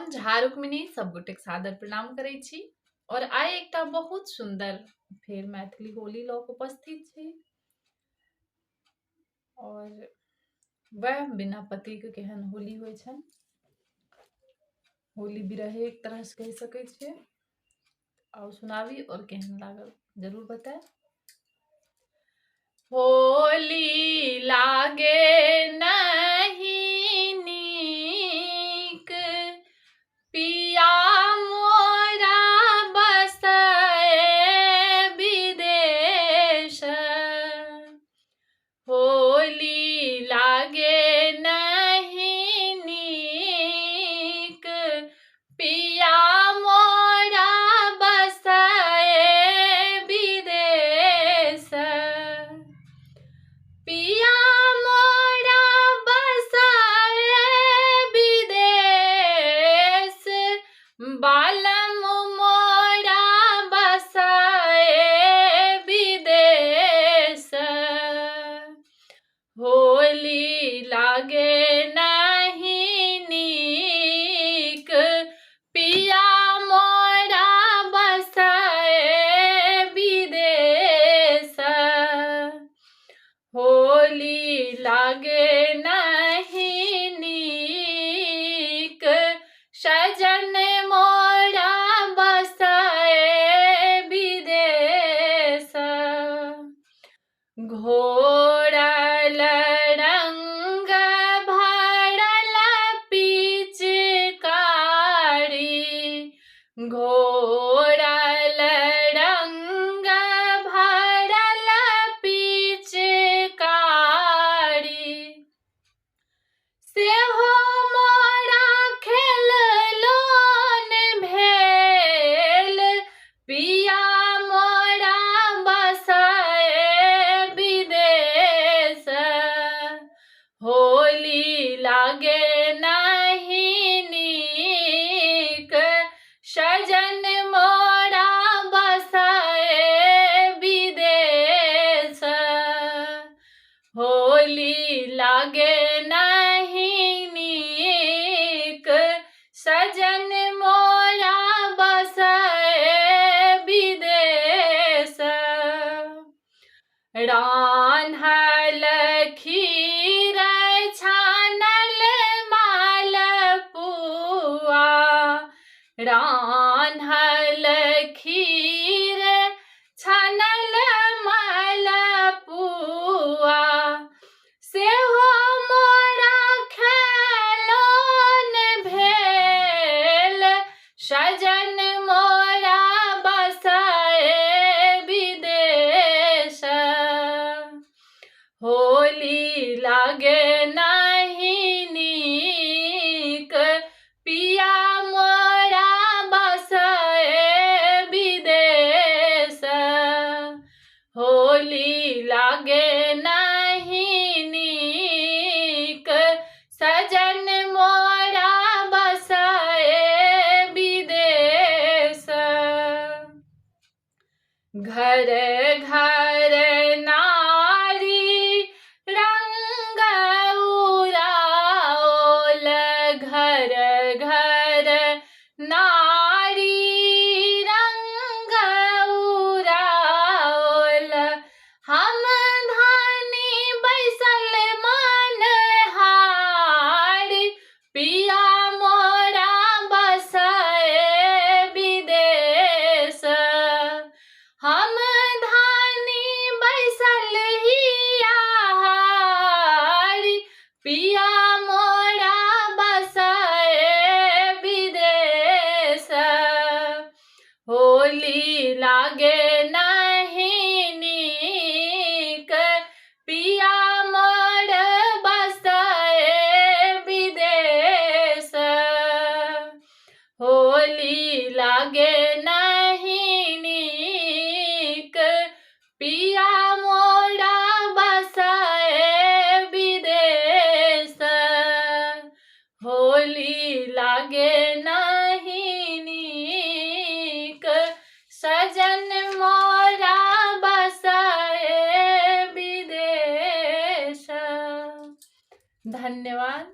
हम झा रुक्मिणी सब गोटे सादर प्रणाम करै छी और आइ एकटा बहुत सुंदर फेर मैथिली होली लऽ कऽ उपस्थित छी। और वह बिना पति के केहन होली होइ छनि, होली बिरहे एक तरह से कहि सकै छियै। और सुनावी और केहन लागल जरूर बताए। होली लागे नहीं नीक, पिया मोरा बसए विदेश। होली लागे नहीं नीक, पिया मोरा बसए विदेश। पिया मोरा बसए विदेश, बालम मोरा बसए विदेश। होली लागे नहीं नीक, पिया मोरा बसए विदेश। होली लागे नहीं नीक, सजन मोरा बसए विदेश। घोरल रंग भरल पिचकारी, घोरल रंग भरल पिचकारी, सेहो मोरा खेललोन भेल, पिया मोरा बसए विदेश। होली लागे नहीं नीक, सजन मोरा बसए विदेश। होली लागे नहीं नीक, सजन मोरा बसए विदेश। रान्हल खीर छानल मालपुआ, रान्हल खीर छानल मालपुआ, सेहो मोरा खेलोन भेल, सजन मोरा बसए विदेश। होली लागे नहीं नीक, पिया मोरा बसए विदेश। होली लागे नहीं नीक, सजन मोरा बसए विदेश। घर घर नारी रंग उड़ाओल, घर घर नारी रंग उड़ाओल, हम धानी बैसल मनहारी, पिया मोरा बसए विदेश। हम धानी बैसल हियाहारी, पिया मोरा बसए विदेश। होली लागे नहीं नीक, पिया मोर बसए विदेश। होली लागे नहीं नीक, पिया मोरा बसए विदेश। होली लागे नहीं नीक, सजन मोरा बसए विदेश। धन्यवाद।